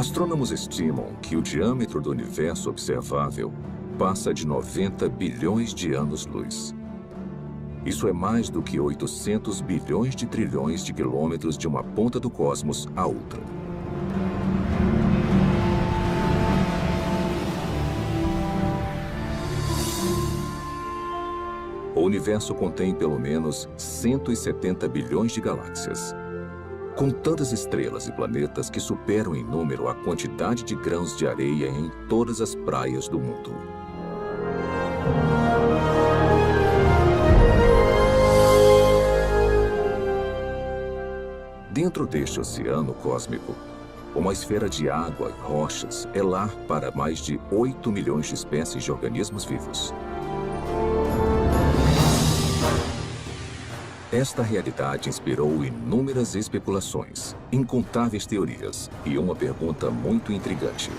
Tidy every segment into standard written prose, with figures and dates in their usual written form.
Astrônomos estimam que o diâmetro do universo observável passa de 90 bilhões de anos-luz. Isso é mais do que 800 bilhões de trilhões de quilômetros de uma ponta do cosmos à outra. O universo contém pelo menos 170 bilhões de galáxias. Com tantas estrelas e planetas que superam em número a quantidade de grãos de areia em todas as praias do mundo. Dentro deste oceano cósmico, uma esfera de água e rochas é lar para mais de 8 milhões de espécies de organismos vivos. Esta realidade inspirou inúmeras especulações, incontáveis teorias e uma pergunta muito intrigante.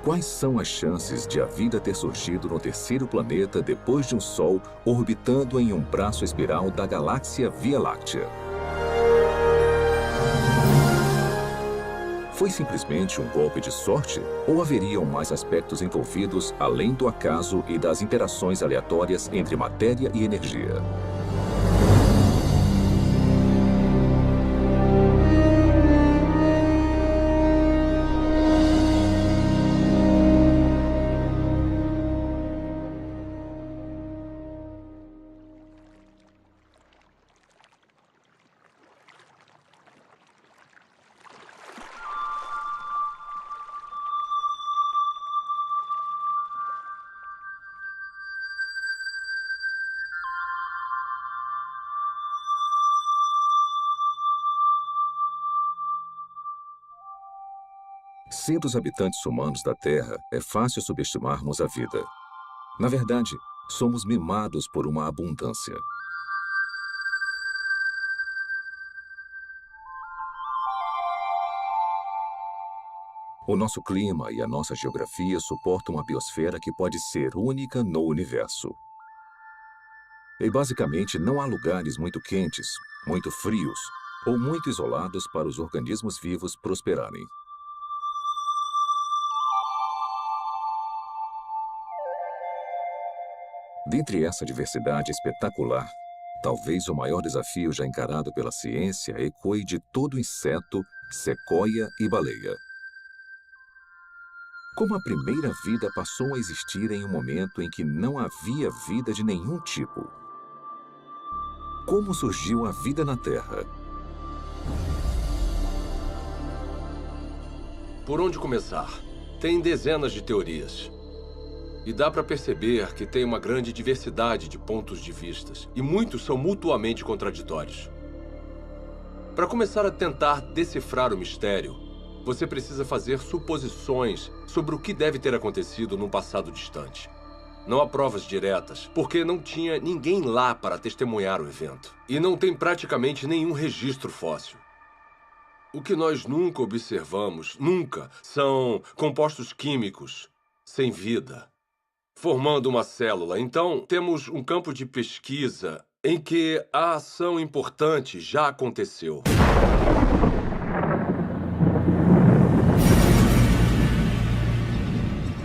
Quais são as chances de a vida ter surgido no terceiro planeta depois de um Sol orbitando em um braço espiral da galáxia Via Láctea? Foi simplesmente um golpe de sorte ou haveriam mais aspectos envolvidos além do acaso e das interações aleatórias entre matéria e energia? Sendo os habitantes humanos da Terra, é fácil subestimarmos a vida. Na verdade, somos mimados por uma abundância. O nosso clima e a nossa geografia suportam uma biosfera que pode ser única no universo. E basicamente não há lugares muito quentes, muito frios ou muito isolados para os organismos vivos prosperarem. Dentre essa diversidade espetacular, talvez o maior desafio já encarado pela ciência ecoe de todo inseto, sequoia e baleia. Como a primeira vida passou a existir em um momento em que não havia vida de nenhum tipo? Como surgiu a vida na Terra? Por onde começar? Tem dezenas de teorias. E dá para perceber que tem uma grande diversidade de pontos de vistas, e muitos são mutuamente contraditórios. Para começar a tentar decifrar o mistério, você precisa fazer suposições sobre o que deve ter acontecido num passado distante. Não há provas diretas, porque não tinha ninguém lá para testemunhar o evento. E não tem praticamente nenhum registro fóssil. O que nós nunca observamos, nunca, são compostos químicos sem vida, formando uma célula. Então, temos um campo de pesquisa em que a ação importante já aconteceu.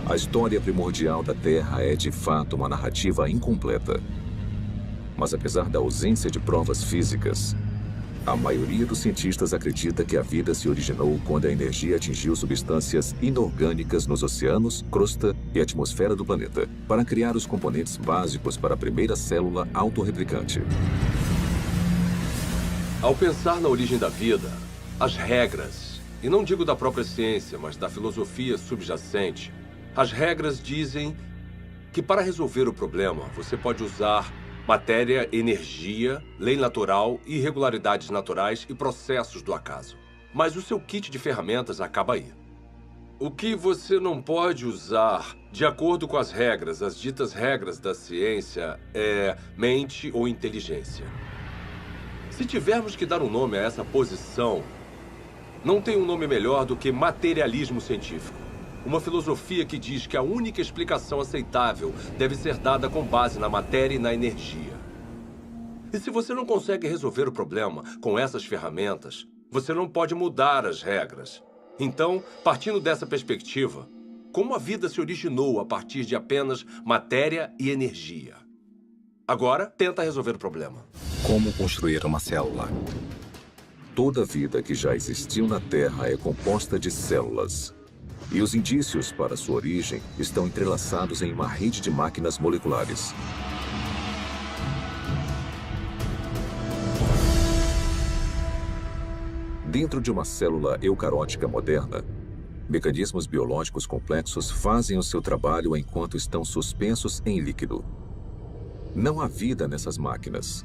A história primordial da Terra é, de fato, uma narrativa incompleta. Mas apesar da ausência de provas físicas, a maioria dos cientistas acredita que a vida se originou quando a energia atingiu substâncias inorgânicas nos oceanos, crosta e atmosfera do planeta, para criar os componentes básicos para a primeira célula autorreplicante. Ao pensar na origem da vida, as regras, e não digo da própria ciência, mas da filosofia subjacente, as regras dizem que para resolver o problema, você pode usar matéria, energia, lei natural, irregularidades naturais e processos do acaso. Mas o seu kit de ferramentas acaba aí. O que você não pode usar, de acordo com as regras, as ditas regras da ciência, é mente ou inteligência. Se tivermos que dar um nome a essa posição, não tem um nome melhor do que materialismo científico. Uma filosofia que diz que a única explicação aceitável deve ser dada com base na matéria e na energia. E se você não consegue resolver o problema com essas ferramentas, você não pode mudar as regras. Então, partindo dessa perspectiva, como a vida se originou a partir de apenas matéria e energia? Agora, tenta resolver o problema. Como construir uma célula? Toda vida que já existiu na Terra é composta de células. E os indícios para sua origem estão entrelaçados em uma rede de máquinas moleculares. Dentro de uma célula eucarótica moderna, mecanismos biológicos complexos fazem o seu trabalho enquanto estão suspensos em líquido. Não há vida nessas máquinas,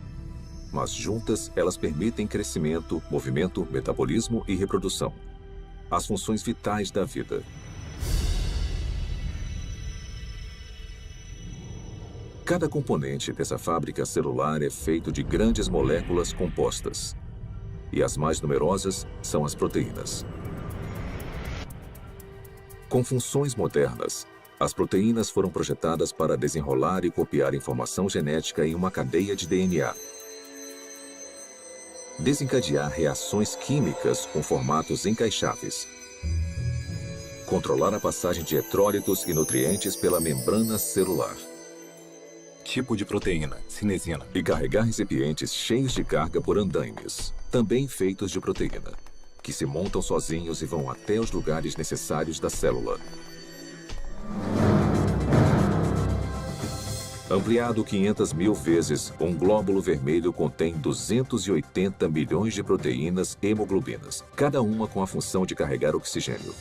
mas juntas elas permitem crescimento, movimento, metabolismo e reprodução, as funções vitais da vida. Cada componente dessa fábrica celular é feito de grandes moléculas compostas, e as mais numerosas são as proteínas. Com funções modernas, as proteínas foram projetadas para desenrolar e copiar informação genética em uma cadeia de DNA. Desencadear reações químicas com formatos encaixáveis. Controlar a passagem de eletrólitos e nutrientes pela membrana celular. Tipo de proteína, cinesina. E carregar recipientes cheios de carga por andaimes, também feitos de proteína, que se montam sozinhos e vão até os lugares necessários da célula. Ampliado 500.000 vezes, um glóbulo vermelho contém 280 milhões de proteínas hemoglobinas, cada uma com a função de carregar oxigênio.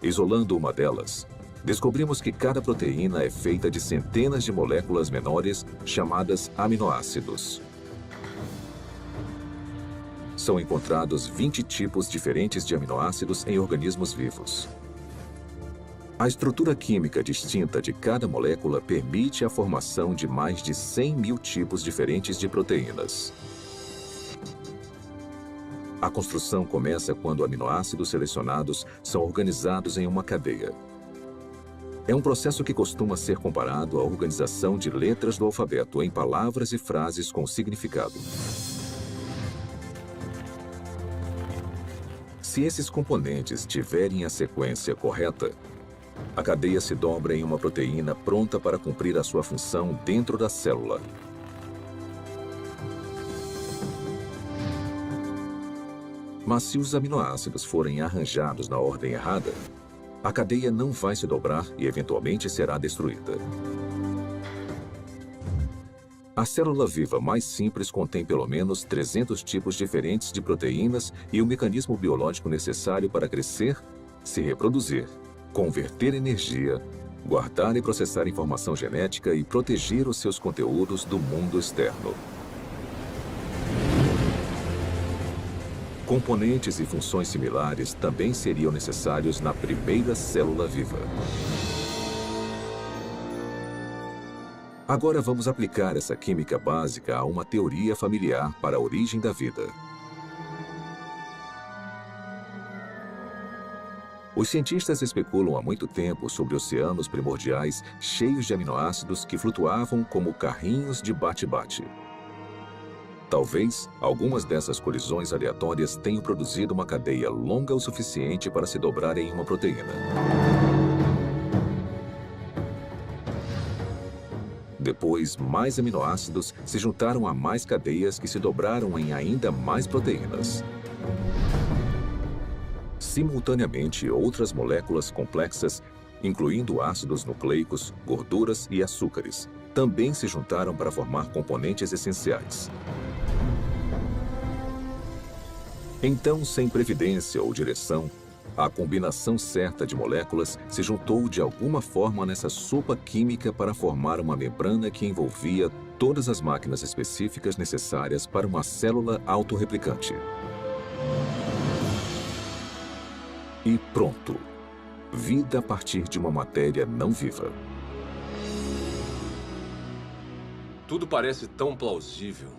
Isolando uma delas, descobrimos que cada proteína é feita de centenas de moléculas menores chamadas aminoácidos. São encontrados 20 tipos diferentes de aminoácidos em organismos vivos. A estrutura química distinta de cada molécula permite a formação de mais de 100.000 tipos diferentes de proteínas. A construção começa quando aminoácidos selecionados são organizados em uma cadeia. É um processo que costuma ser comparado à organização de letras do alfabeto em palavras e frases com significado. Se esses componentes tiverem a sequência correta, a cadeia se dobra em uma proteína pronta para cumprir a sua função dentro da célula. Mas se os aminoácidos forem arranjados na ordem errada, a cadeia não vai se dobrar e eventualmente será destruída. A célula viva mais simples contém pelo menos 300 tipos diferentes de proteínas e o mecanismo biológico necessário para crescer, se reproduzir, converter energia, guardar e processar informação genética e proteger os seus conteúdos do mundo externo. Componentes e funções similares também seriam necessários na primeira célula viva. Agora vamos aplicar essa química básica a uma teoria familiar para a origem da vida. Os cientistas especulam há muito tempo sobre oceanos primordiais cheios de aminoácidos que flutuavam como carrinhos de bate-bate. Talvez algumas dessas colisões aleatórias tenham produzido uma cadeia longa o suficiente para se dobrar em uma proteína. Depois, mais aminoácidos se juntaram a mais cadeias que se dobraram em ainda mais proteínas. Simultaneamente, outras moléculas complexas, incluindo ácidos nucleicos, gorduras e açúcares, também se juntaram para formar componentes essenciais. Então, sem previdência ou direção, a combinação certa de moléculas se juntou de alguma forma nessa sopa química para formar uma membrana que envolvia todas as máquinas específicas necessárias para uma célula autorreplicante. E pronto! Vida a partir de uma matéria não viva. Tudo parece tão plausível.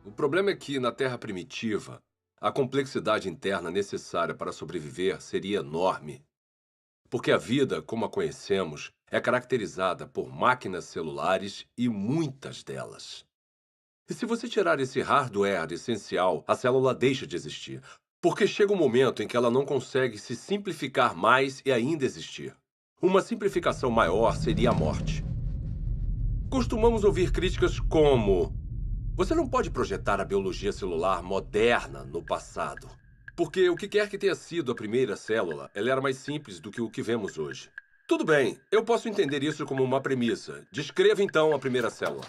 O problema é que, na Terra primitiva, a complexidade interna necessária para sobreviver seria enorme. porque a vida, como a conhecemos, é caracterizada por máquinas celulares e muitas delas. E se você tirar esse hardware essencial, a célula deixa de existir, porque chega um momento em que ela não consegue se simplificar mais e ainda existir. Uma simplificação maior seria a morte. Costumamos ouvir críticas como: você não pode projetar a biologia celular moderna no passado, porque o que quer que tenha sido a primeira célula, ela era mais simples do que o que vemos hoje. Tudo bem, eu posso entender isso como uma premissa. Descreva então a primeira célula.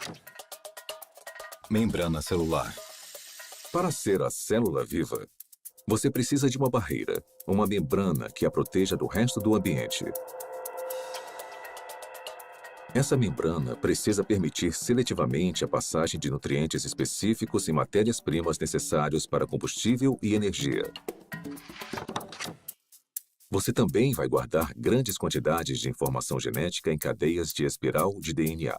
Membrana celular. Para ser a célula viva, você precisa de uma barreira, uma membrana que a proteja do resto do ambiente. Essa membrana precisa permitir seletivamente a passagem de nutrientes específicos e matérias-primas necessários para combustível e energia. Você também vai guardar grandes quantidades de informação genética em cadeias de espiral de DNA.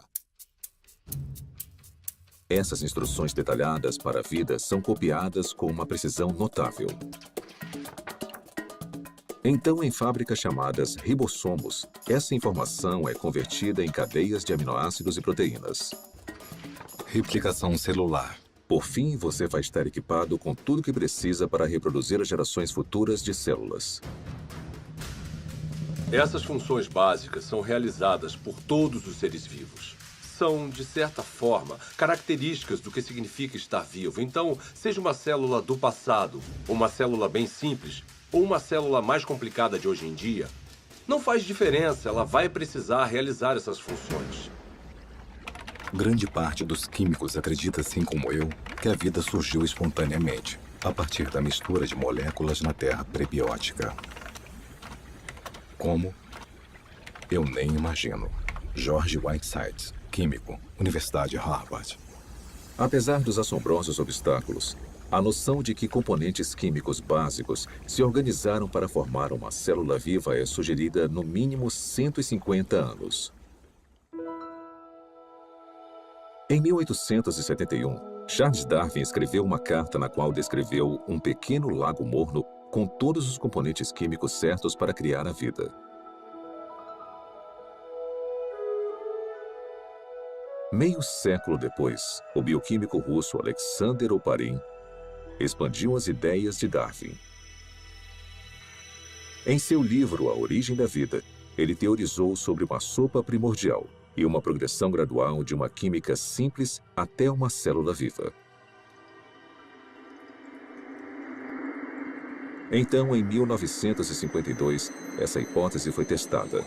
Essas instruções detalhadas para a vida são copiadas com uma precisão notável. Então, em fábricas chamadas ribossomos, essa informação é convertida em cadeias de aminoácidos e proteínas. Replicação celular. Por fim, você vai estar equipado com tudo o que precisa para reproduzir as gerações futuras de células. Essas funções básicas são realizadas por todos os seres vivos. São, de certa forma, características do que significa estar vivo. Então, seja uma célula do passado, uma célula bem simples, ou uma célula mais complicada de hoje em dia, não faz diferença, ela vai precisar realizar essas funções. Grande parte dos químicos acredita, assim como eu, que a vida surgiu espontaneamente, a partir da mistura de moléculas na terra prebiótica. Como? Eu nem imagino. George Whiteside, químico, Universidade Harvard. Apesar dos assombrosos obstáculos, a noção de que componentes químicos básicos se organizaram para formar uma célula viva é sugerida no mínimo 150 anos. Em 1871, Charles Darwin escreveu uma carta na qual descreveu um pequeno lago morno com todos os componentes químicos certos para criar a vida. Meio século depois, o bioquímico russo Alexander Oparin expandiu as ideias de Darwin. Em seu livro A Origem da Vida, ele teorizou sobre uma sopa primordial e uma progressão gradual de uma química simples até uma célula viva. Então, em 1952, essa hipótese foi testada.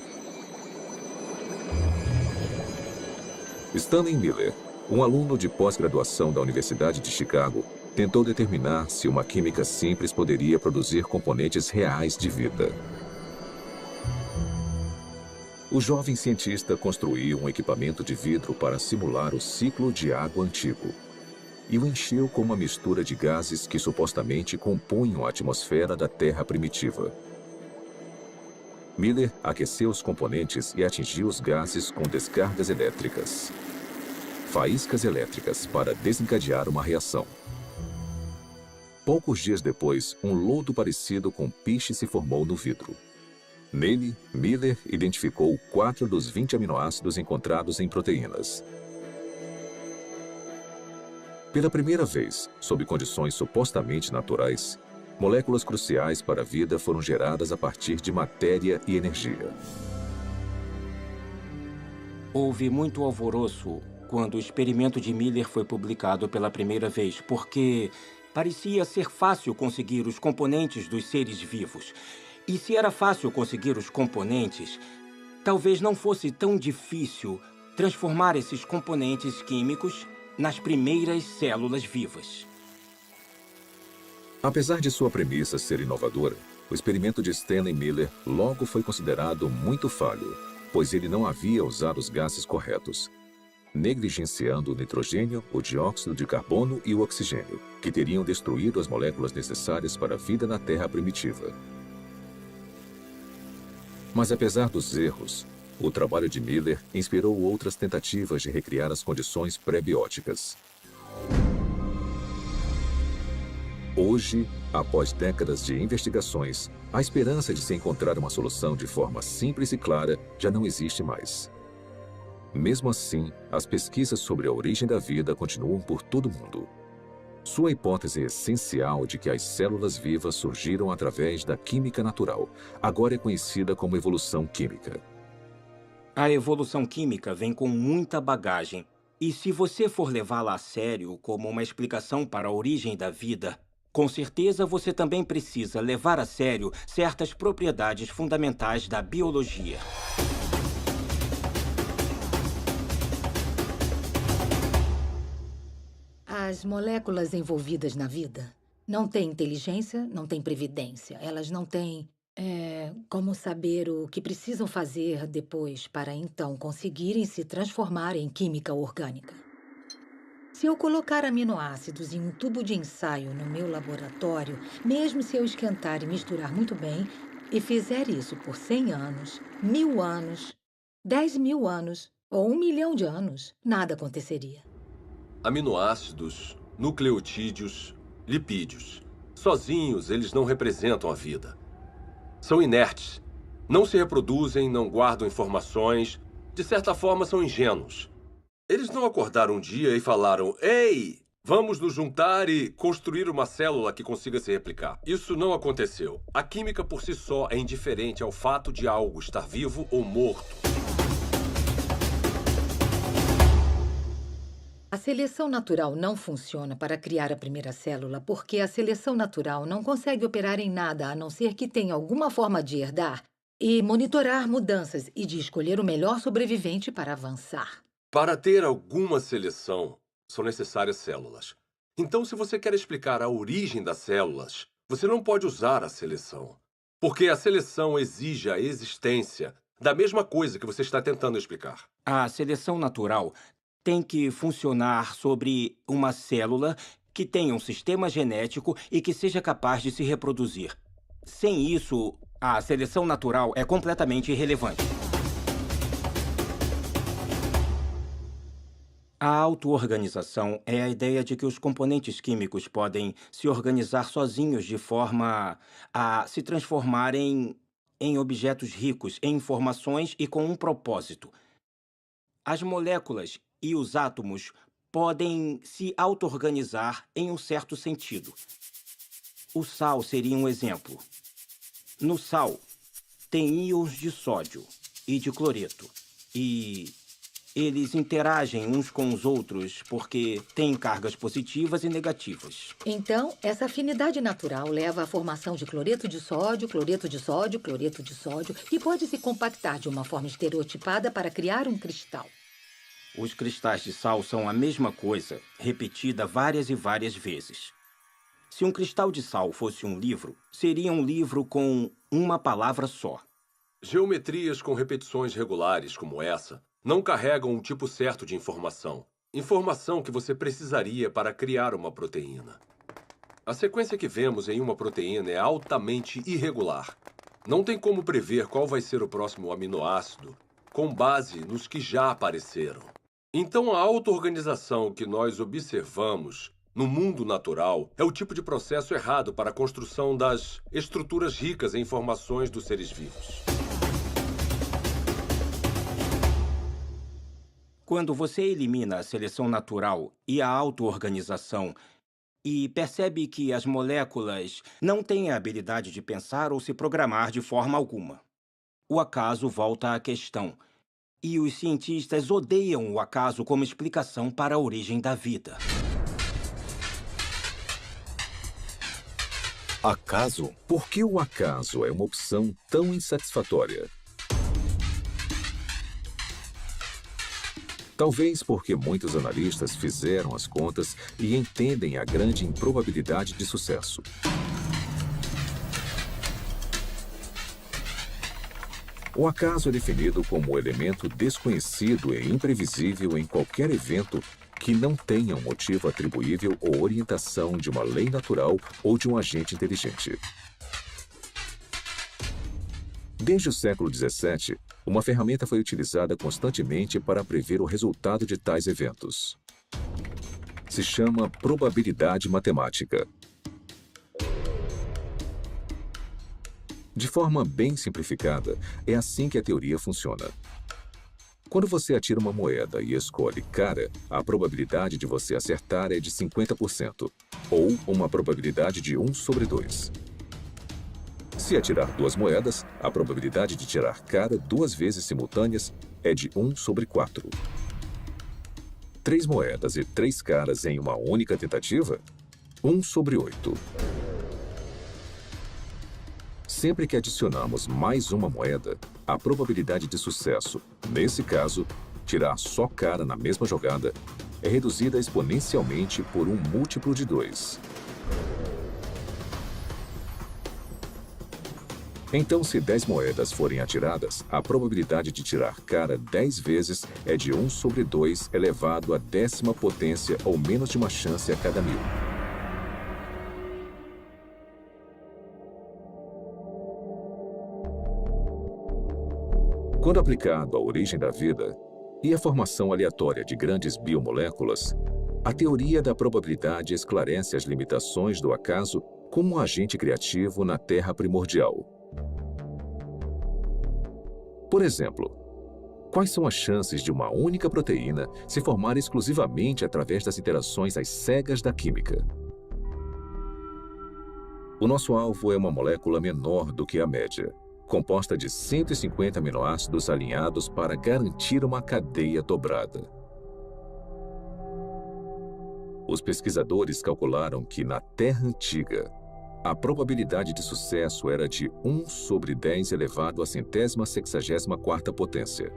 Stanley Miller, um aluno de pós-graduação da Universidade de Chicago, tentou determinar se uma química simples poderia produzir componentes reais de vida. O jovem cientista construiu um equipamento de vidro para simular o ciclo de água antigo e o encheu com uma mistura de gases que supostamente compunham a atmosfera da Terra primitiva. Miller aqueceu os componentes e atingiu os gases com descargas elétricas. Faíscas elétricas para desencadear uma reação. Poucos dias depois, um lodo parecido com piche se formou no vidro. Nele, Miller identificou 4 dos 20 aminoácidos encontrados em proteínas. Pela primeira vez, sob condições supostamente naturais, moléculas cruciais para a vida foram geradas a partir de matéria e energia. Houve muito alvoroço quando o experimento de Miller foi publicado pela primeira vez, porque parecia ser fácil conseguir os componentes dos seres vivos. E se era fácil conseguir os componentes, talvez não fosse tão difícil transformar esses componentes químicos nas primeiras células vivas. Apesar de sua premissa ser inovadora, o experimento de Stanley Miller logo foi considerado muito falho, pois ele não havia usado os gases corretos, negligenciando o nitrogênio, o dióxido de carbono e o oxigênio, que teriam destruído as moléculas necessárias para a vida na Terra primitiva. Mas apesar dos erros, o trabalho de Miller inspirou outras tentativas de recriar as condições pré-bióticas. Hoje, após décadas de investigações, a esperança de se encontrar uma solução de forma simples e clara já não existe mais. Mesmo assim, as pesquisas sobre a origem da vida continuam por todo o mundo. Sua hipótese essencial de que as células vivas surgiram através da química natural agora é conhecida como evolução química. A evolução química vem com muita bagagem. E se você for levá-la a sério como uma explicação para a origem da vida, com certeza você também precisa levar a sério certas propriedades fundamentais da biologia. As moléculas envolvidas na vida não têm inteligência, não têm previdência. Elas não têm como saber o que precisam fazer depois para então conseguirem se transformar em química orgânica. Se eu colocar aminoácidos em um tubo de ensaio no meu laboratório, mesmo se eu esquentar e misturar muito bem, e fizer isso por 100 anos, 1000 anos, 10.000 anos ou 1 milhão de anos, nada aconteceria. Aminoácidos, nucleotídeos, lipídios. Sozinhos, eles não representam a vida. São inertes. Não se reproduzem, não guardam informações. De certa forma, são ingênuos. Eles não acordaram um dia e falaram: "Ei, vamos nos juntar e construir uma célula que consiga se replicar." Isso não aconteceu. A química por si só é indiferente ao fato de algo estar vivo ou morto. A seleção natural não funciona para criar a primeira célula porque a seleção natural não consegue operar em nada a não ser que tenha alguma forma de herdar e monitorar mudanças e de escolher o melhor sobrevivente para avançar. Para ter alguma seleção, são necessárias células. Então, se você quer explicar a origem das células, você não pode usar a seleção. Porque a seleção exige a existência da mesma coisa que você está tentando explicar. A seleção natural tem que funcionar sobre uma célula que tenha um sistema genético e que seja capaz de se reproduzir. Sem isso, a seleção natural é completamente irrelevante. A auto-organização é a ideia de que os componentes químicos podem se organizar sozinhos de forma a se transformarem em objetos ricos em informações e com um propósito. As moléculas e os átomos podem se auto-organizar em um certo sentido. O sal seria um exemplo. No sal, tem íons de sódio e de cloreto. E eles interagem uns com os outros porque têm cargas positivas e negativas. Então, essa afinidade natural leva à formação de cloreto de sódio, cloreto de sódio, cloreto de sódio, que pode se compactar de uma forma estereotipada para criar um cristal. Os cristais de sal são a mesma coisa, repetida várias e várias vezes. Se um cristal de sal fosse um livro, seria um livro com uma palavra só. Geometrias com repetições regulares como essa não carregam um tipo certo de informação. Informação que você precisaria para criar uma proteína. A sequência que vemos em uma proteína é altamente irregular. Não tem como prever qual vai ser o próximo aminoácido com base nos que já apareceram. Então, a auto-organização que nós observamos no mundo natural é o tipo de processo errado para a construção das estruturas ricas em informações dos seres vivos. Quando você elimina a seleção natural e a auto-organização e percebe que as moléculas não têm a habilidade de pensar ou se programar de forma alguma, o acaso volta à questão. E os cientistas odeiam o acaso como explicação para a origem da vida. Acaso? Por que o acaso é uma opção tão insatisfatória? Talvez porque muitos analistas fizeram as contas e entendem a grande improbabilidade de sucesso. O acaso é definido como o elemento desconhecido e imprevisível em qualquer evento que não tenha um motivo atribuível ou orientação de uma lei natural ou de um agente inteligente. Desde o século XVII, uma ferramenta foi utilizada constantemente para prever o resultado de tais eventos. Se chama probabilidade matemática. De forma bem simplificada, é assim que a teoria funciona. Quando você atira uma moeda e escolhe cara, a probabilidade de você acertar é de 50%, ou uma probabilidade de 1 sobre 2. Se atirar 2 moedas, a probabilidade de tirar cara 2 vezes simultâneas é de 1 sobre 4. 3 moedas e 3 caras em uma única tentativa? 1 sobre 8. Sempre que adicionamos mais uma moeda, a probabilidade de sucesso, nesse caso, tirar só cara na mesma jogada, é reduzida exponencialmente por um múltiplo de 2. Então, se 10 moedas forem atiradas, a probabilidade de tirar cara 10 vezes é de 1 sobre 2 elevado à 10ª potência ou menos de uma chance a cada 1000. Quando aplicado à origem da vida e à formação aleatória de grandes biomoléculas, a teoria da probabilidade esclarece as limitações do acaso como um agente criativo na Terra primordial. Por exemplo, quais são as chances de uma única proteína se formar exclusivamente através das interações às cegas da química? O nosso alvo é uma molécula menor do que a média, composta de 150 aminoácidos alinhados para garantir uma cadeia dobrada. Os pesquisadores calcularam que, na Terra antiga, a probabilidade de sucesso era de 1 sobre 10 elevado à 164ª potência.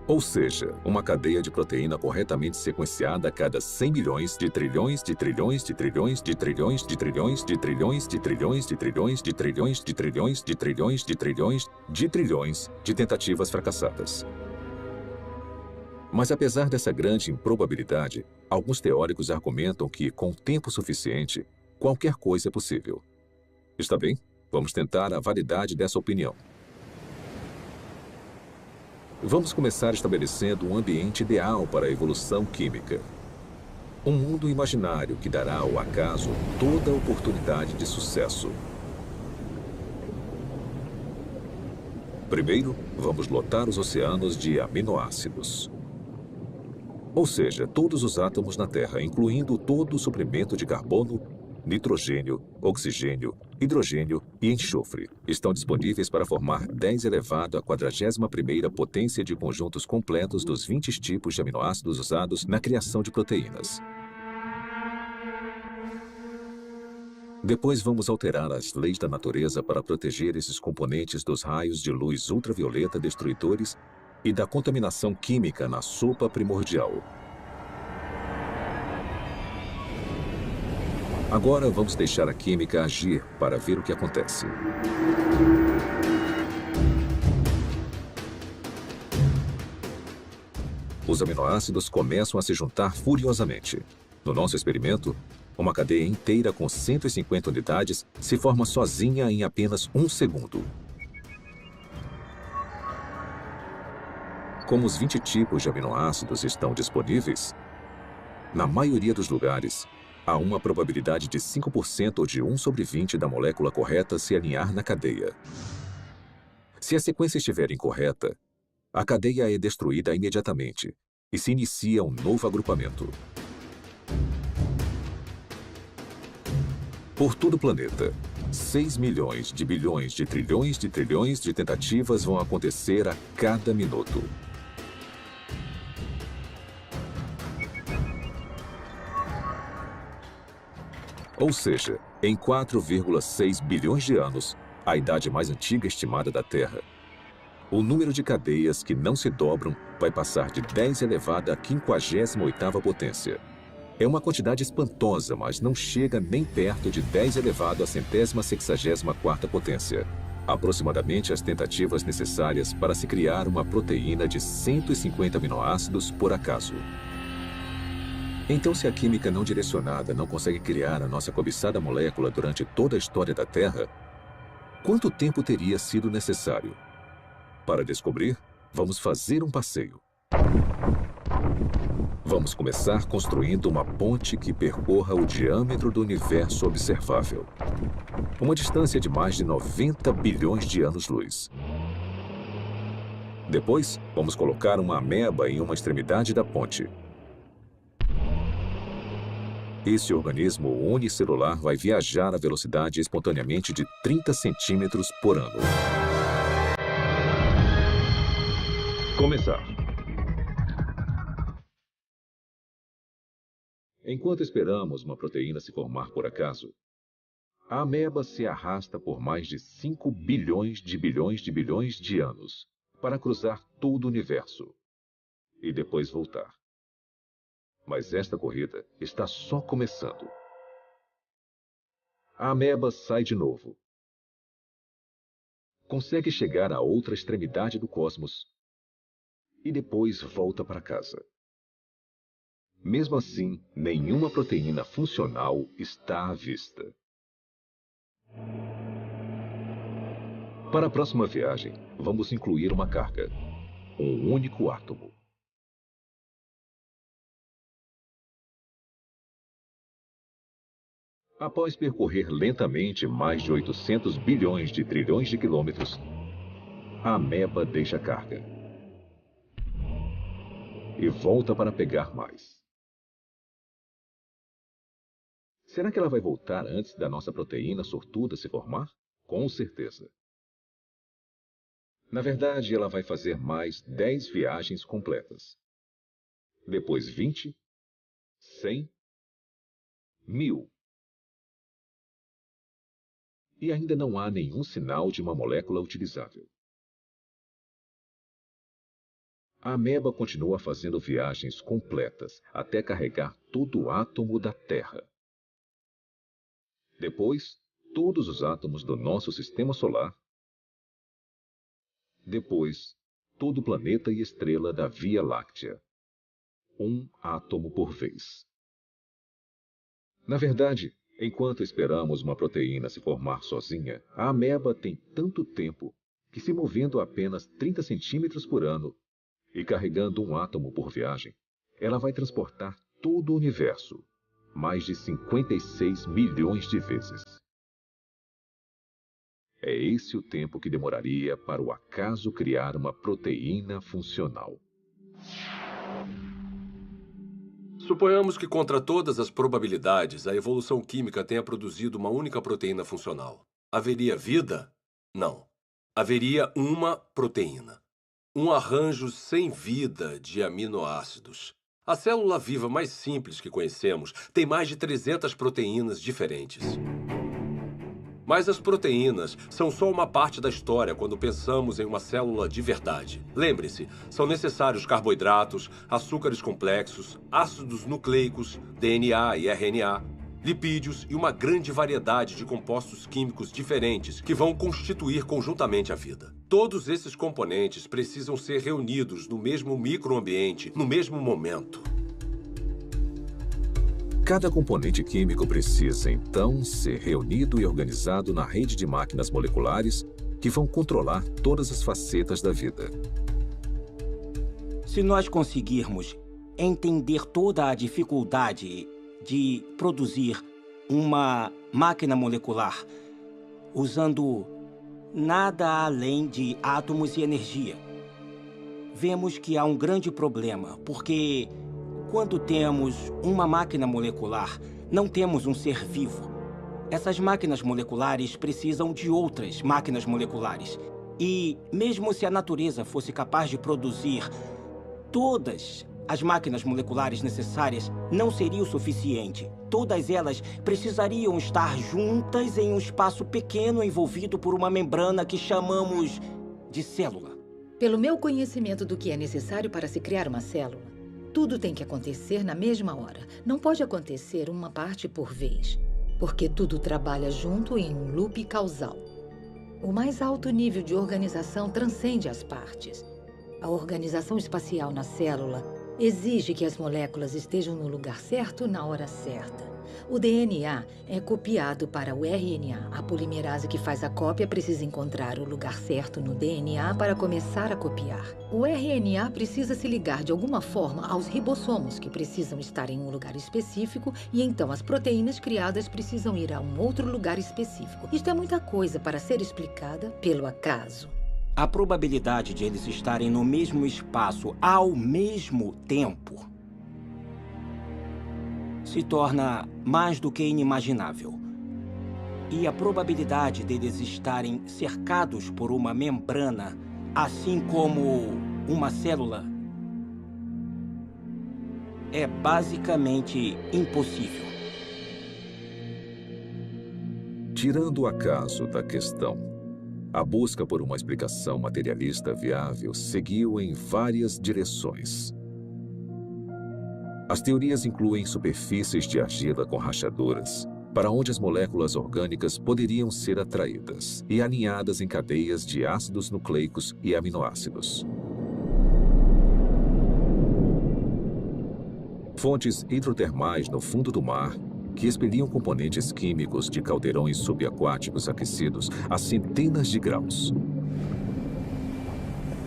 Ou seja, uma cadeia de proteína corretamente sequenciada a cada 100 milhões de trilhões de trilhões de trilhões de trilhões de trilhões de trilhões de trilhões de trilhões de trilhões de trilhões de trilhões de trilhões de trilhões de tentativas fracassadas. Mas apesar dessa grande improbabilidade, alguns teóricos argumentam que, com tempo suficiente, qualquer coisa é possível. Está bem? Vamos tentar a validade dessa opinião. Vamos começar estabelecendo um ambiente ideal para a evolução química. Um mundo imaginário que dará ao acaso toda a oportunidade de sucesso. Primeiro, vamos lotar os oceanos de aminoácidos. Ou seja, todos os átomos na Terra, incluindo todo o suprimento de carbono, nitrogênio, oxigênio, hidrogênio e enxofre, estão disponíveis para formar 10 elevado à 41ª potência de conjuntos completos dos 20 tipos de aminoácidos usados na criação de proteínas. Depois vamos alterar as leis da natureza para proteger esses componentes dos raios de luz ultravioleta destruidores e da contaminação química na sopa primordial. Agora vamos deixar a química agir para ver o que acontece. Os aminoácidos começam a se juntar furiosamente. No nosso experimento, uma cadeia inteira com 150 unidades se forma sozinha em apenas 1 segundo. Como os 20 tipos de aminoácidos estão disponíveis, na maioria dos lugares, há uma probabilidade de 5% ou de 1 sobre 20 da molécula correta se alinhar na cadeia. Se a sequência estiver incorreta, a cadeia é destruída imediatamente e se inicia um novo agrupamento. Por todo o planeta, 6 milhões de bilhões de trilhões de tentativas vão acontecer a cada minuto. Ou seja, em 4,6 bilhões de anos, a idade mais antiga estimada da Terra, o número de cadeias que não se dobram vai passar de 10 elevado à 58ª potência. É uma quantidade espantosa, mas não chega nem perto de 10 elevado à 164ª potência. Aproximadamente as tentativas necessárias para se criar uma proteína de 150 aminoácidos por acaso. Então, se a química não direcionada não consegue criar a nossa cobiçada molécula durante toda a história da Terra, quanto tempo teria sido necessário? Para descobrir, vamos fazer um passeio. Vamos começar construindo uma ponte que percorra o diâmetro do universo observável. Uma distância de mais de 90 bilhões de anos-luz. Depois, vamos colocar uma ameba em uma extremidade da ponte. Esse organismo unicelular vai viajar a velocidade espontaneamente de 30 centímetros por ano. Começar. Enquanto esperamos uma proteína se formar por acaso, a ameba se arrasta por mais de 5 bilhões de bilhões de bilhões de anos para cruzar todo o universo e depois voltar. Mas esta corrida está só começando. A ameba sai de novo. Consegue chegar à outra extremidade do cosmos e depois volta para casa. Mesmo assim, nenhuma proteína funcional está à vista. Para a próxima viagem, vamos incluir uma carga, um único átomo. Após percorrer lentamente mais de 800 bilhões de trilhões de quilômetros, a ameba deixa a carga e volta para pegar mais. Será que ela vai voltar antes da nossa proteína sortuda se formar? Com certeza. Na verdade, ela vai fazer mais 10 viagens completas. Depois 20, 100, 1000. E ainda não há nenhum sinal de uma molécula utilizável. A ameba continua fazendo viagens completas até carregar todo o átomo da Terra. Depois, todos os átomos do nosso sistema solar. Depois, todo o planeta e estrela da Via Láctea. Um átomo por vez. Na verdade, enquanto esperamos uma proteína se formar sozinha, a ameba tem tanto tempo que, se movendo apenas 30 centímetros por ano e carregando um átomo por viagem, ela vai transportar todo o universo mais de 56 milhões de vezes. É esse o tempo que demoraria para o acaso criar uma proteína funcional. Suponhamos que, contra todas as probabilidades, a evolução química tenha produzido uma única proteína funcional. Haveria vida? Não. Haveria uma proteína. Um arranjo sem vida de aminoácidos. A célula viva mais simples que conhecemos tem mais de 300 proteínas diferentes. Mas as proteínas são só uma parte da história quando pensamos em uma célula de verdade. Lembre-se, são necessários carboidratos, açúcares complexos, ácidos nucleicos, DNA e RNA, lipídios e uma grande variedade de compostos químicos diferentes que vão constituir conjuntamente a vida. Todos esses componentes precisam ser reunidos no mesmo microambiente, no mesmo momento. Cada componente químico precisa, então, ser reunido e organizado na rede de máquinas moleculares que vão controlar todas as facetas da vida. Se nós conseguirmos entender toda a dificuldade de produzir uma máquina molecular usando nada além de átomos e energia, vemos que há um grande problema, porque quando temos uma máquina molecular, não temos um ser vivo. Essas máquinas moleculares precisam de outras máquinas moleculares. E mesmo se a natureza fosse capaz de produzir todas as máquinas moleculares necessárias, não seria o suficiente. Todas elas precisariam estar juntas em um espaço pequeno envolvido por uma membrana que chamamos de célula. Pelo meu conhecimento do que é necessário para se criar uma célula, tudo tem que acontecer na mesma hora. Não pode acontecer uma parte por vez, porque tudo trabalha junto em um loop causal. O mais alto nível de organização transcende as partes. A organização espacial na célula exige que as moléculas estejam no lugar certo na hora certa. O DNA é copiado para o RNA. A polimerase que faz a cópia precisa encontrar o lugar certo no DNA para começar a copiar. O RNA precisa se ligar de alguma forma aos ribossomos, que precisam estar em um lugar específico, e então as proteínas criadas precisam ir a um outro lugar específico. Isto é muita coisa para ser explicada pelo acaso. A probabilidade de eles estarem no mesmo espaço ao mesmo tempo se torna mais do que inimaginável. E a probabilidade deles estarem cercados por uma membrana, assim como uma célula, é basicamente impossível. Tirando o acaso da questão, a busca por uma explicação materialista viável seguiu em várias direções. As teorias incluem superfícies de argila com rachaduras, para onde as moléculas orgânicas poderiam ser atraídas e alinhadas em cadeias de ácidos nucleicos e aminoácidos. Fontes hidrotermais no fundo do mar, que expeliam componentes químicos de caldeirões subaquáticos aquecidos a centenas de graus.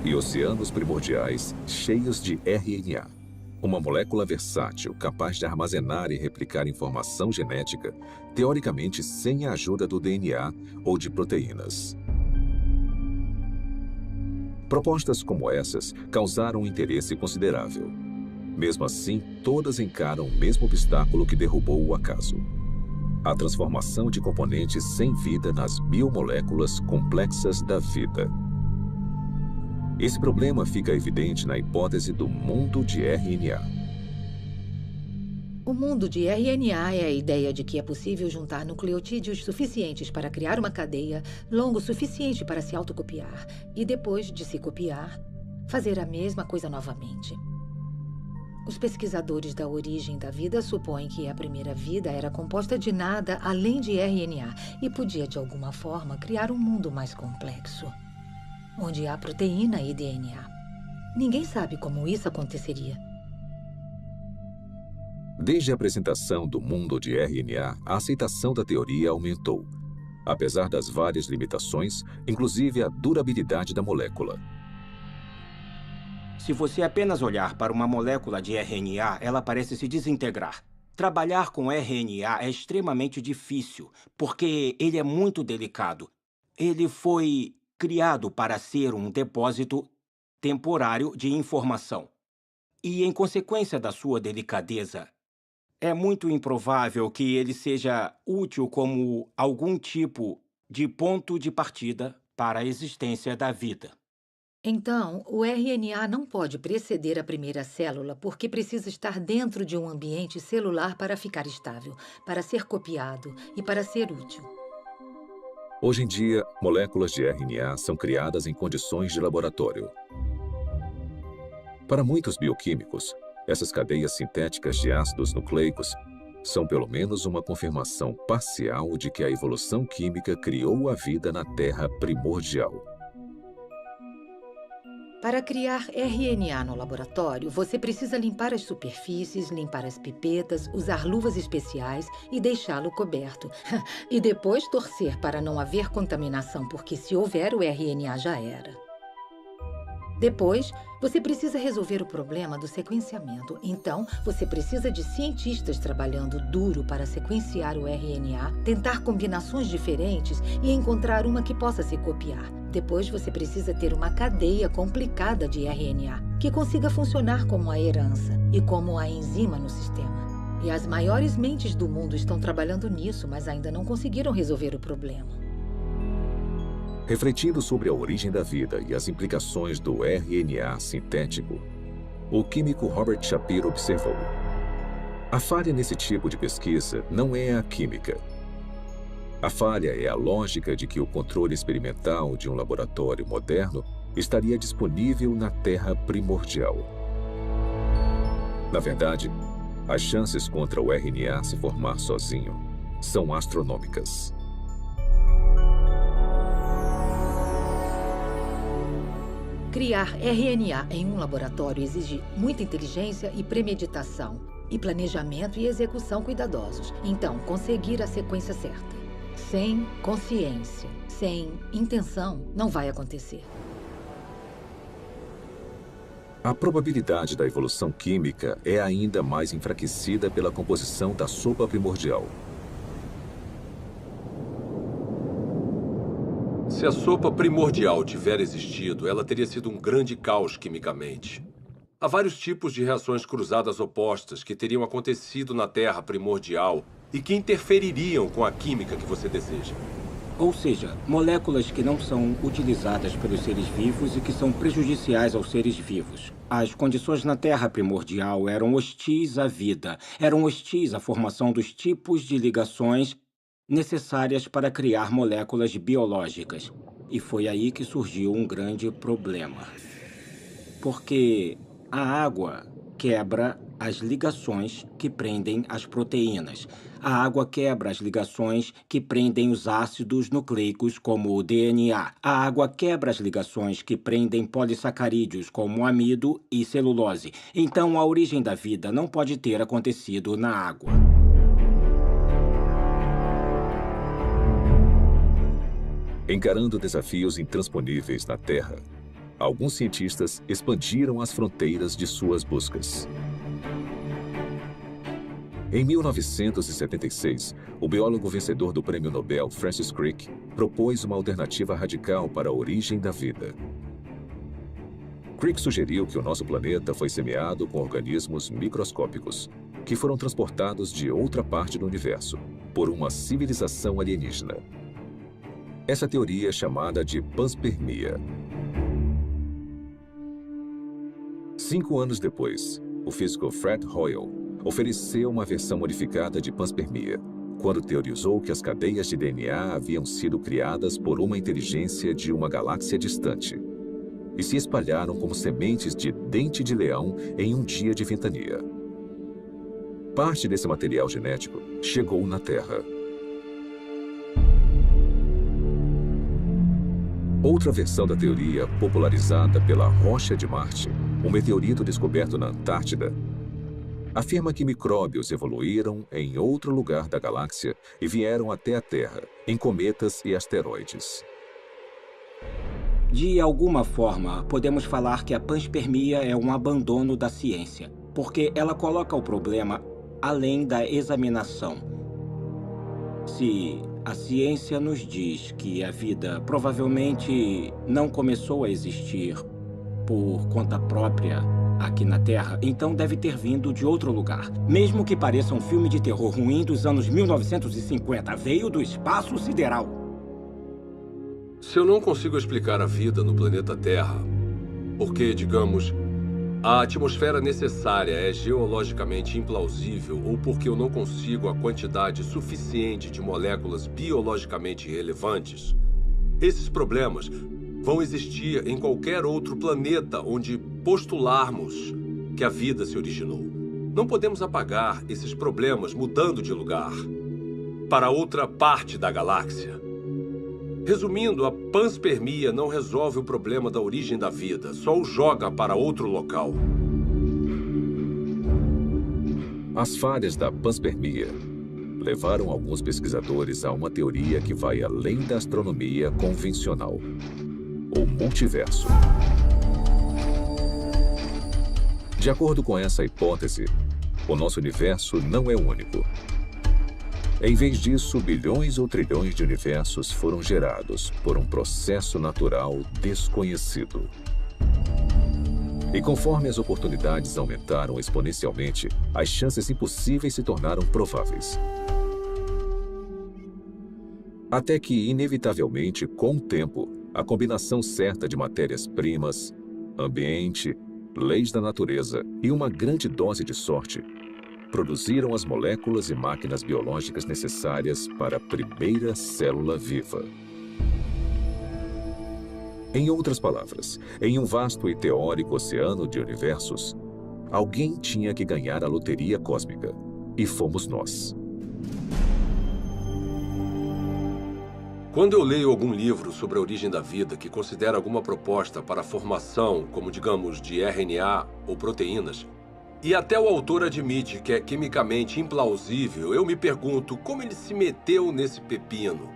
E oceanos primordiais cheios de RNA, uma molécula versátil capaz de armazenar e replicar informação genética, teoricamente sem a ajuda do DNA ou de proteínas. Propostas como essas causaram um interesse considerável. Mesmo assim, todas encaram o mesmo obstáculo que derrubou o acaso: a transformação de componentes sem vida nas biomoléculas complexas da vida. Esse problema fica evidente na hipótese do mundo de RNA. O mundo de RNA é a ideia de que é possível juntar nucleotídeos suficientes para criar uma cadeia longo o suficiente para se autocopiar e, depois de se copiar, fazer a mesma coisa novamente. Os pesquisadores da origem da vida supõem que a primeira vida era composta de nada além de RNA e podia, de alguma forma, criar um mundo mais complexo, onde há proteína e DNA. Ninguém sabe como isso aconteceria. Desde a apresentação do mundo de RNA, a aceitação da teoria aumentou, apesar das várias limitações, inclusive a durabilidade da molécula. Se você apenas olhar para uma molécula de RNA, ela parece se desintegrar. Trabalhar com RNA é extremamente difícil, porque ele é muito delicado. Ele foi criado para ser um depósito temporário de informação. E, em consequência da sua delicadeza, é muito improvável que ele seja útil como algum tipo de ponto de partida para a existência da vida. Então, o RNA não pode preceder a primeira célula porque precisa estar dentro de um ambiente celular para ficar estável, para ser copiado e para ser útil. Hoje em dia, moléculas de RNA são criadas em condições de laboratório. Para muitos bioquímicos, essas cadeias sintéticas de ácidos nucleicos são pelo menos uma confirmação parcial de que a evolução química criou a vida na Terra primordial. Para criar RNA no laboratório, você precisa limpar as superfícies, limpar as pipetas, usar luvas especiais e deixá-lo coberto. E depois torcer para não haver contaminação, porque se houver, o RNA já era. Depois, você precisa resolver o problema do sequenciamento. Então, você precisa de cientistas trabalhando duro para sequenciar o RNA, tentar combinações diferentes e encontrar uma que possa se copiar. Depois, você precisa ter uma cadeia complicada de RNA, que consiga funcionar como a herança e como a enzima no sistema. E as maiores mentes do mundo estão trabalhando nisso, mas ainda não conseguiram resolver o problema. Refletindo sobre a origem da vida e as implicações do RNA sintético, o químico Robert Shapiro observou: a falha nesse tipo de pesquisa não é a química. A falha é a lógica de que o controle experimental de um laboratório moderno estaria disponível na Terra primordial. Na verdade, as chances contra o RNA se formar sozinho são astronômicas. Criar RNA em um laboratório exige muita inteligência e premeditação. e planejamento e execução cuidadosos. Então, conseguir a sequência certa. Sem consciência, sem intenção, não vai acontecer. A probabilidade da evolução química é ainda mais enfraquecida pela composição da sopa primordial. Se a sopa primordial tiver existido, ela teria sido um grande caos quimicamente. Há vários tipos de reações cruzadas opostas que teriam acontecido na Terra primordial e que interfeririam com a química que você deseja. Ou seja, moléculas que não são utilizadas pelos seres vivos e que são prejudiciais aos seres vivos. As condições na Terra primordial eram hostis à vida, eram hostis à formação dos tipos de ligações necessárias para criar moléculas biológicas. E foi aí que surgiu um grande problema. Porque a água quebra as ligações que prendem as proteínas. A água quebra as ligações que prendem os ácidos nucleicos, como o DNA. A água quebra as ligações que prendem polissacarídeos, como amido e celulose. Então, a origem da vida não pode ter acontecido na água. Encarando desafios intransponíveis na Terra, alguns cientistas expandiram as fronteiras de suas buscas. Em 1976, o biólogo vencedor do Prêmio Nobel Francis Crick propôs uma alternativa radical para a origem da vida. Crick sugeriu que o nosso planeta foi semeado com organismos microscópicos, que foram transportados de outra parte do universo, por uma civilização alienígena. Essa teoria é chamada de panspermia. 5 anos depois, o físico Fred Hoyle ofereceu uma versão modificada de panspermia, quando teorizou que as cadeias de DNA haviam sido criadas por uma inteligência de uma galáxia distante e se espalharam como sementes de dente de leão em um dia de ventania. Parte desse material genético chegou na Terra. Outra versão da teoria, popularizada pela Rocha de Marte, um meteorito descoberto na Antártida, afirma que micróbios evoluíram em outro lugar da galáxia e vieram até a Terra, em cometas e asteroides. De alguma forma, podemos falar que a panspermia é um abandono da ciência, porque ela coloca o problema além da examinação. Se a ciência nos diz que a vida provavelmente não começou a existir por conta própria aqui na Terra, então deve ter vindo de outro lugar. Mesmo que pareça um filme de terror ruim dos anos 1950, veio do espaço sideral. Se eu não consigo explicar a vida no planeta Terra, porque, digamos, a atmosfera necessária é geologicamente implausível ou porque eu não consigo a quantidade suficiente de moléculas biologicamente relevantes, esses problemas vão existir em qualquer outro planeta onde postularmos que a vida se originou. Não podemos apagar esses problemas mudando de lugar para outra parte da galáxia. Resumindo, a panspermia não resolve o problema da origem da vida, só o joga para outro local. As falhas da panspermia levaram alguns pesquisadores a uma teoria que vai além da astronomia convencional: o multiverso. De acordo com essa hipótese, o nosso universo não é o único. Em vez disso, bilhões ou trilhões de universos foram gerados por um processo natural desconhecido. E conforme as oportunidades aumentaram exponencialmente, as chances impossíveis se tornaram prováveis. Até que, inevitavelmente, com o tempo, a combinação certa de matérias-primas, ambiente, leis da natureza e uma grande dose de sorte produziram as moléculas e máquinas biológicas necessárias para a primeira célula viva. Em outras palavras, em um vasto e teórico oceano de universos, alguém tinha que ganhar a loteria cósmica, e fomos nós. Quando eu leio algum livro sobre a origem da vida que considera alguma proposta para a formação, como digamos, de RNA ou proteínas, E até o autor admite que é quimicamente implausível. Eu me pergunto como ele se meteu nesse pepino.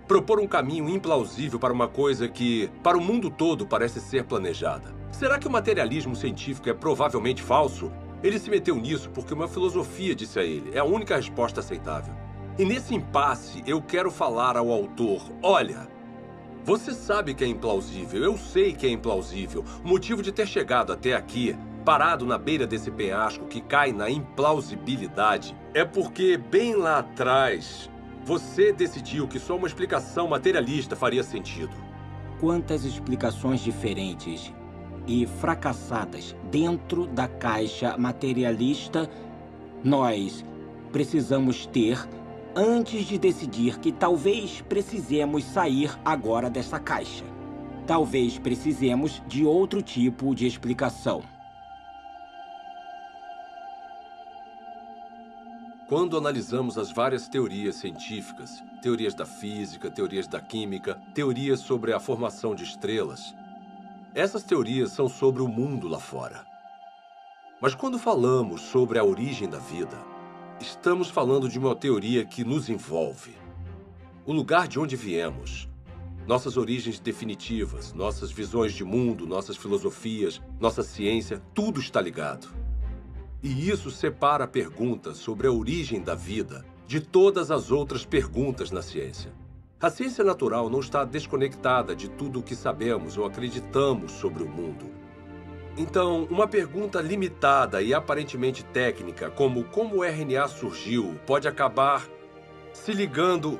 Propor um caminho implausível para uma coisa que, para o mundo todo, parece ser planejada. Será que o materialismo científico é provavelmente falso? Ele se meteu nisso porque uma filosofia disse a ele. É a única resposta aceitável. E nesse impasse, eu quero falar ao autor, olha, você sabe que é implausível, eu sei que é implausível. O motivo de ter chegado até aqui, parado na beira desse penhasco que cai na implausibilidade, é porque bem lá atrás, você decidiu que só uma explicação materialista faria sentido. Quantas explicações diferentes e fracassadas dentro da caixa materialista nós precisamos ter antes de decidir que talvez precisemos sair agora dessa caixa. Talvez precisemos de outro tipo de explicação. Quando analisamos as várias teorias científicas, teorias da física, teorias da química, teorias sobre a formação de estrelas, essas teorias são sobre o mundo lá fora. Mas quando falamos sobre a origem da vida, estamos falando de uma teoria que nos envolve. O lugar de onde viemos, nossas origens definitivas, nossas visões de mundo, nossas filosofias, nossa ciência, tudo está ligado. E isso separa a pergunta sobre a origem da vida de todas as outras perguntas na ciência. A ciência natural não está desconectada de tudo o que sabemos ou acreditamos sobre o mundo. Então, uma pergunta limitada e aparentemente técnica, como o RNA surgiu, pode acabar se ligando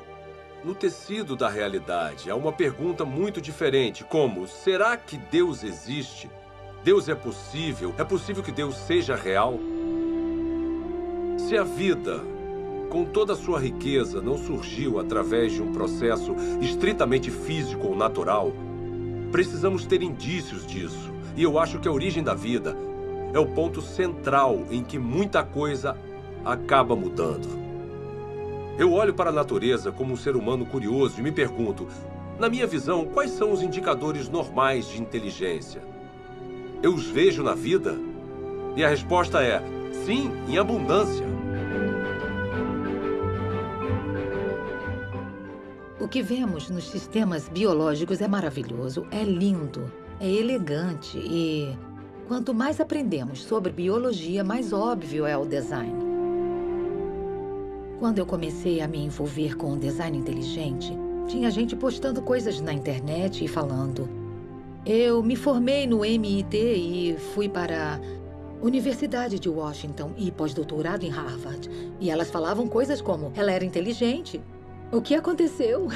no tecido da realidade a uma pergunta muito diferente, como, será que Deus existe? Deus é possível? É possível que Deus seja real? Se a vida, com toda a sua riqueza, não surgiu através de um processo estritamente físico ou natural, precisamos ter indícios disso. E eu acho que a origem da vida é o ponto central em que muita coisa acaba mudando. Eu olho para a natureza como um ser humano curioso e me pergunto, na minha visão, quais são os indicadores normais de inteligência? Eu os vejo na vida? E a resposta é, sim, em abundância. O que vemos nos sistemas biológicos é maravilhoso, é lindo, é elegante e quanto mais aprendemos sobre biologia, mais óbvio é o design. Quando eu comecei a me envolver com o design inteligente, tinha gente postando coisas na internet e falando: eu me formei no MIT e fui para a Universidade de Washington e pós-doutorado em Harvard. E elas falavam coisas como, ela era inteligente. O que aconteceu?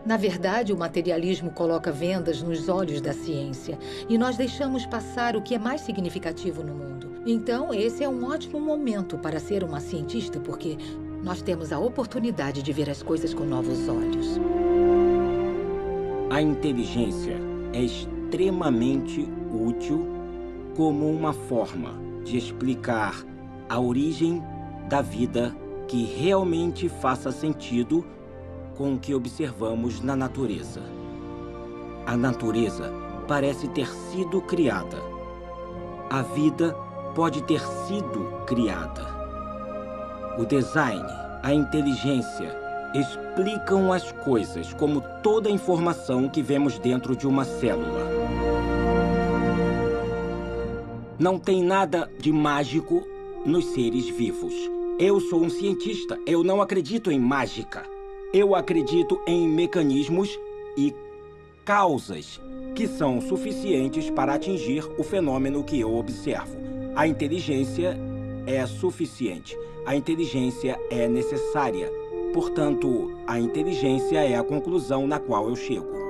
Na verdade, o materialismo coloca vendas nos olhos da ciência e nós deixamos passar o que é mais significativo no mundo. Então, esse é um ótimo momento para ser uma cientista, porque nós temos a oportunidade de ver as coisas com novos olhos. A inteligência é extremamente útil como uma forma de explicar a origem da vida que realmente faça sentido com o que observamos na natureza. A natureza parece ter sido criada. A vida pode ter sido criada. O design, a inteligência, explicam as coisas como toda a informação que vemos dentro de uma célula. Não tem nada de mágico nos seres vivos. Eu sou um cientista, eu não acredito em mágica. Eu acredito em mecanismos e causas que são suficientes para atingir o fenômeno que eu observo. A inteligência é suficiente. A inteligência é necessária. Portanto, a inteligência é a conclusão na qual eu chego.